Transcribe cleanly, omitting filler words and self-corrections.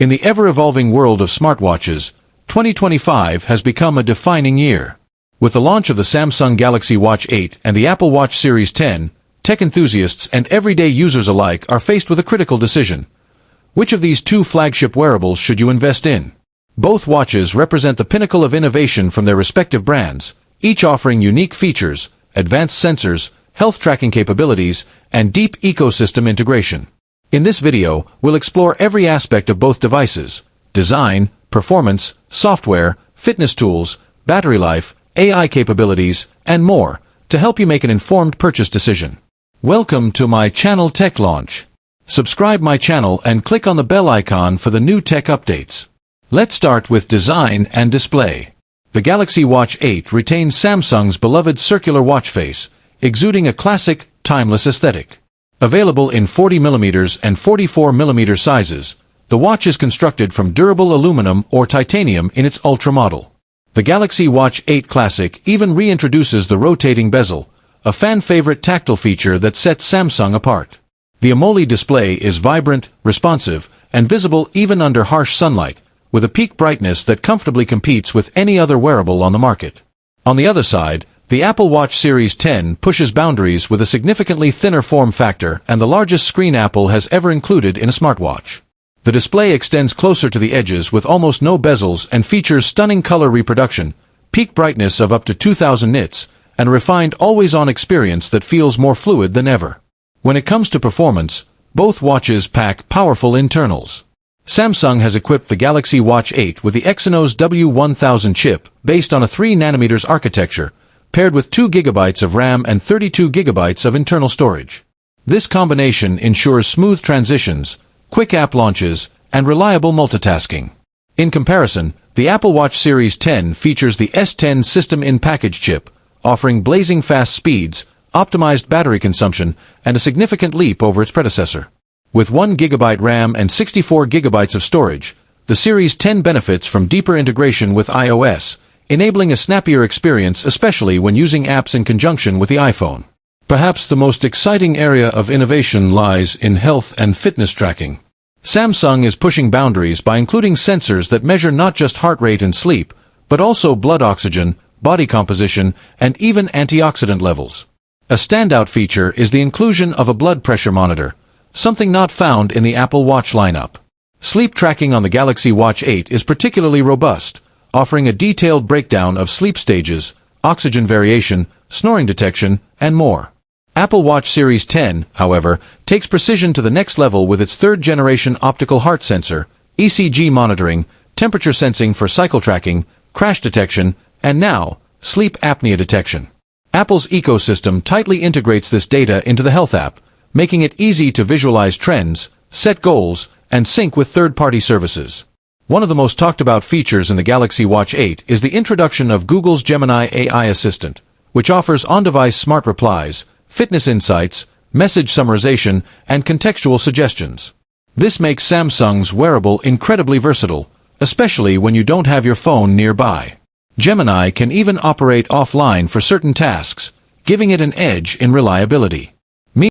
In the ever-evolving world of smartwatches, 2025 has become a defining year. With the launch of the Samsung Galaxy Watch 8 and the Apple Watch Series 10, tech enthusiasts and everyday users alike are faced with a critical decision. Which of these two flagship wearables should you invest in? Both watches represent the pinnacle of innovation from their respective brands, each offering unique features, advanced sensors, health tracking capabilities, and deep ecosystem integration. In this video, we'll explore every aspect of both devices: design, performance, software, fitness tools, battery life, AI capabilities, and more, to help you make an informed purchase decision. Welcome to my channel Tech Launch. Subscribe my channel and click on the bell icon for the new tech updates. Let's start with design and display. The Galaxy Watch 8 retains Samsung's beloved circular watch face, exuding a classic, timeless aesthetic. Available in 40mm and 44mm sizes, the watch is constructed from durable aluminum or titanium in its Ultra model. The Galaxy Watch 8 Classic even reintroduces the rotating bezel, a fan-favorite tactile feature that sets Samsung apart. The AMOLED display is vibrant, responsive, and visible even under harsh sunlight, with a peak brightness that comfortably competes with any other wearable on the market. On the other side, the Apple Watch Series 10 pushes boundaries with a significantly thinner form factor and the largest screen Apple has ever included in a smartwatch. The display extends closer to the edges with almost no bezels and features stunning color reproduction, peak brightness of up to 2000 nits, and a refined always-on experience that feels more fluid than ever. When it comes to performance, both watches pack powerful internals. Samsung has equipped the Galaxy Watch 8 with the Exynos W1000 chip based on a 3nm architecture, paired with 2GB of RAM and 32GB of internal storage. This combination ensures smooth transitions, quick app launches, and reliable multitasking. In comparison, the Apple Watch Series 10 features the S10 System-in-Package chip, offering blazing fast speeds, optimized battery consumption, and a significant leap over its predecessor. With 1GB RAM and 64GB of storage, the Series 10 benefits from deeper integration with iOS, enabling a snappier experience especially when using apps in conjunction with the iPhone. Perhaps the most exciting area of innovation lies in health and fitness tracking. Samsung is pushing boundaries by including sensors that measure not just heart rate and sleep, but also blood oxygen, body composition, and even antioxidant levels. A standout feature is the inclusion of a blood pressure monitor, something not found in the Apple Watch lineup. Sleep tracking on the Galaxy Watch 8 is particularly robust, offering a detailed breakdown of sleep stages, oxygen variation, snoring detection, and more. Apple Watch Series 10, however, takes precision to the next level with its third-generation optical heart sensor, ECG monitoring, temperature sensing for cycle tracking, crash detection, and now, sleep apnea detection. Apple's ecosystem tightly integrates this data into the Health app, making it easy to visualize trends, set goals, and sync with third-party services. One of the most talked-about features in the Galaxy Watch 8 is the introduction of Google's Gemini AI assistant, which offers on-device smart replies, fitness insights, message summarization, and contextual suggestions. This makes Samsung's wearable incredibly versatile, especially when you don't have your phone nearby. Gemini can even operate offline for certain tasks, giving it an edge in reliability.